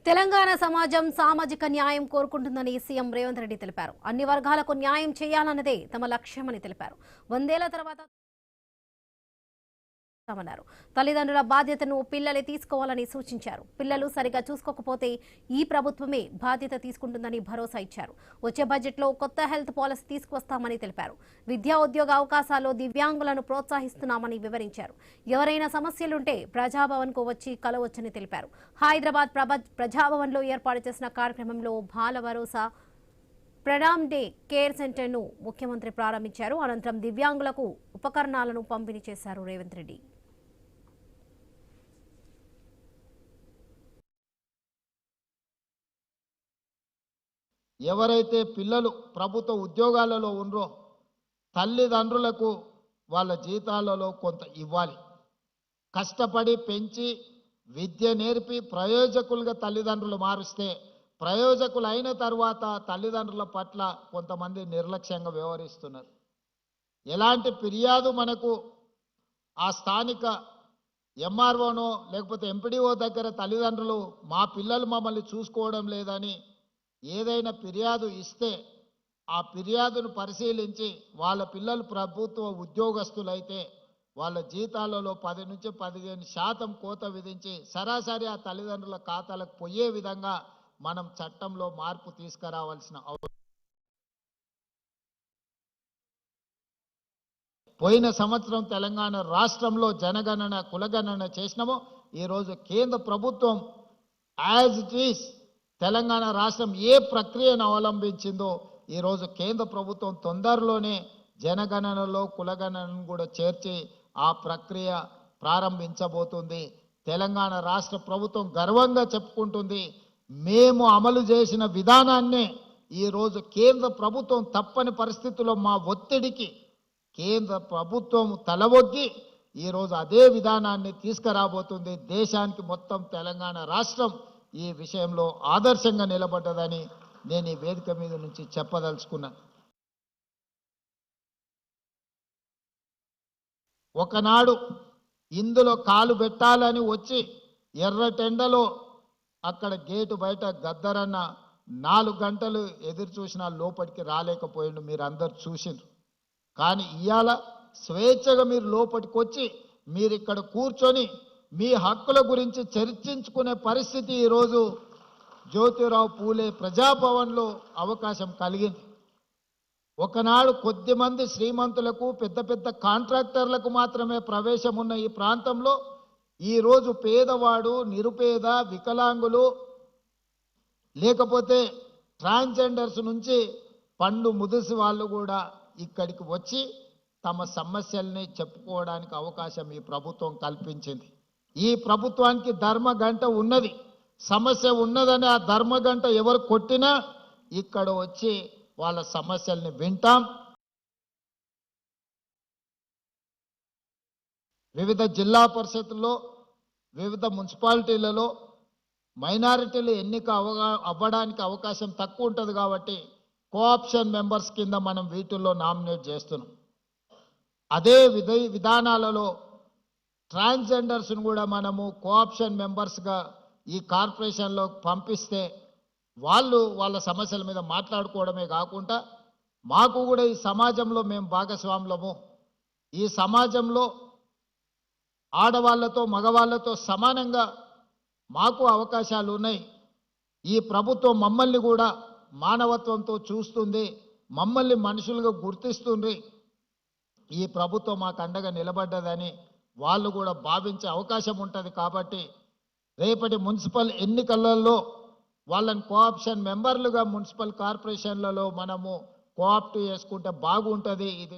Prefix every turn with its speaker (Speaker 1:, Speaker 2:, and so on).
Speaker 1: తెలంగాణ సమాజం సామాజిక న్యాయం కోరుకుంటుందని సీఎం రేవంత్ రెడ్డి తెలిపారు. అన్ని వర్గాలకు న్యాయం చేయాలన్నదే తమ లక్ష్యమని తెలిపారు. 100 ఏళ్ల తర్వాత తల్లిదండ్రుల బాధ్యతను పిల్లలే తీసుకోవాలని సూచించారు. పిల్లలు సరిగా చూసుకోకపోతే ఈ ప్రభుత్వమే బాధ్యత తీసుకుంటుందని భరోసా ఇచ్చారు. వచ్చే బడ్జెట్లో కొత్త హెల్త్ పాలసీ తీసుకువస్తామని తెలిపారు. విద్యా ఉద్యోగ అవకాశాల్లో దివ్యాంగులను ప్రోత్సహిస్తున్నామని వివరించారు. ఎవరైనా సమస్యలుంటే ప్రజాభవన్కు వచ్చి కలవచ్చని తెలిపారు. హైదరాబాద్ ప్రజాభవన్లో ఏర్పాటు చేసిన కార్యక్రమంలో బాల భరోసా ప్రణామ్ డే కేర్ సెంటర్ను ముఖ్యమంత్రి ప్రారంభించారు. అనంతరం దివ్యాంగులకు ఉపకరణాలను పంపిణీ చేశారు రేవంత్ రెడ్డి.
Speaker 2: ఎవరైతే పిల్లలు ప్రభుత్వ ఉద్యోగాలలో ఉన్నారో తల్లిదండ్రులకు వాళ్ళ జీతాలలో కొంత ఇవ్వాలి. కష్టపడి పెంచి విద్య నేర్పి ప్రయోజకులుగా తల్లిదండ్రులు మారుస్తే ప్రయోజకులు అయిన తర్వాత తల్లిదండ్రుల పట్ల కొంతమంది నిర్లక్ష్యంగా వ్యవహరిస్తున్నారు. ఎలాంటి ఫిర్యాదు మనకు ఆ స్థానిక ఎంఆర్ఓనో లేకపోతే ఎంపీడీఓ దగ్గర తల్లిదండ్రులు మా పిల్లలు మమ్మల్ని చూసుకోవడం లేదని ఏదైనా ఫిర్యాదు ఇస్తే ఆ ఫిర్యాదును పరిశీలించి వాళ్ళ పిల్లలు ప్రభుత్వ ఉద్యోగస్తులైతే వాళ్ళ జీతాలలో 10 నుంచి 15% కోత విధించి సరాసరి ఆ తల్లిదండ్రుల ఖాతాలకు పోయే విధంగా మనం చట్టంలో మార్పు తీసుకురావాల్సిన అవసరం. పోయిన సంవత్సరం తెలంగాణ రాష్ట్రంలో జనగణన కులగణన చేసినామో ఈరోజు కేంద్ర ప్రభుత్వం యాజ్ ఇట్ ఈస్ తెలంగాణ రాష్ట్రం ఏ ప్రక్రియను అవలంబించిందో ఈరోజు కేంద్ర ప్రభుత్వం తొందరలోనే జనగణనలో కులగణనను కూడా చేర్చి ఆ ప్రక్రియ ప్రారంభించబోతుంది. తెలంగాణ రాష్ట్ర ప్రభుత్వం గర్వంగా చెప్పుకుంటుంది, మేము అమలు చేసిన విధానాన్నే ఈరోజు కేంద్ర ప్రభుత్వం తప్పని పరిస్థితుల్లో మా ఒత్తిడికి కేంద్ర ప్రభుత్వం తలవొగ్గి ఈరోజు అదే విధానాన్ని తీసుకురాబోతుంది. దేశానికి మొత్తం తెలంగాణ రాష్ట్రం ఈ విషయంలో ఆదర్శంగా నిలబడ్డదని నేను ఈ వేదిక మీద నుంచి చెప్పదలుచుకున్నాను. ఒకనాడు ఇందులో కాలు పెట్టాలని వచ్చి ఎర్రటెండలో అక్కడ గేటు బయట గద్దరన్న 4 గంటలు ఎదురు చూసినా లోపలికి రాలేకపోయిండు. మీరు అందరు చూసిండ్రు. కానీ ఇవాళ స్వేచ్ఛగా మీరు లోపలికి వచ్చి మీరు ఇక్కడ కూర్చొని మీ హక్కుల గురించి చర్చించుకునే పరిస్థితి ఈరోజు జ్యోతిరావు పూలే ప్రజాభవన్లో అవకాశం కలిగింది. ఒకనాడు కొద్దిమంది శ్రీమంతులకు పెద్ద పెద్ద కాంట్రాక్టర్లకు మాత్రమే ప్రవేశం ఉన్న ఈ ప్రాంతంలో ఈరోజు పేదవాడు, నిరుపేద, వికలాంగులు లేకపోతే ట్రాన్స్జెండర్స్ నుంచి పండు ముదిసి వాళ్ళు కూడా ఇక్కడికి వచ్చి తమ సమస్యల్ని చెప్పుకోవడానికి అవకాశం ఈ ప్రభుత్వం కల్పించింది. ఈ ప్రభుత్వానికి ధర్మగంట ఉన్నది. సమస్య ఉన్నదని ఆ ధర్మగంట ఎవరు కొట్టినా ఇక్కడ వచ్చి వాళ్ళ సమస్యల్ని వింటాం. వివిధ జిల్లా పరిషత్తుల్లో వివిధ మున్సిపాలిటీలలో మైనారిటీలు ఎన్నిక అవ్వడానికి అవకాశం తక్కువ ఉంటుంది కాబట్టి కోఆప్షన్ మెంబర్స్ కింద మనం వీటిల్లో నామినేట్ చేస్తున్నాం. అదే విధానాలలో ట్రాన్స్జెండర్స్ను కూడా మనము కోఆప్షన్ మెంబర్స్గా ఈ కార్పొరేషన్లో పంపిస్తే వాళ్ళు వాళ్ళ సమస్యల మీద మాట్లాడుకోవడమే కాకుండా మాకు కూడా ఈ సమాజంలో మేము భాగస్వాములము, ఈ సమాజంలో ఆడవాళ్లతో మగవాళ్లతో సమానంగా మాకు అవకాశాలు ఉన్నాయి. ఈ ప్రభుత్వం మమ్మల్ని కూడా మానవత్వంతో చూస్తుంది, మమ్మల్ని మనుషులుగా గుర్తిస్తుంది. ఈ ప్రభుత్వం మాకు అండగా నిలబడ్డదని వాళ్ళు కూడా భావించే అవకాశం ఉంటుంది. కాబట్టి రేపటి మున్సిపల్ ఎన్నికలలో వాళ్ళని కోఆప్షన్ మెంబర్లుగా మున్సిపల్ కార్పొరేషన్లలో మనము కోఆప్ట్ చేసుకుంటే బాగుంటుంది. ఇది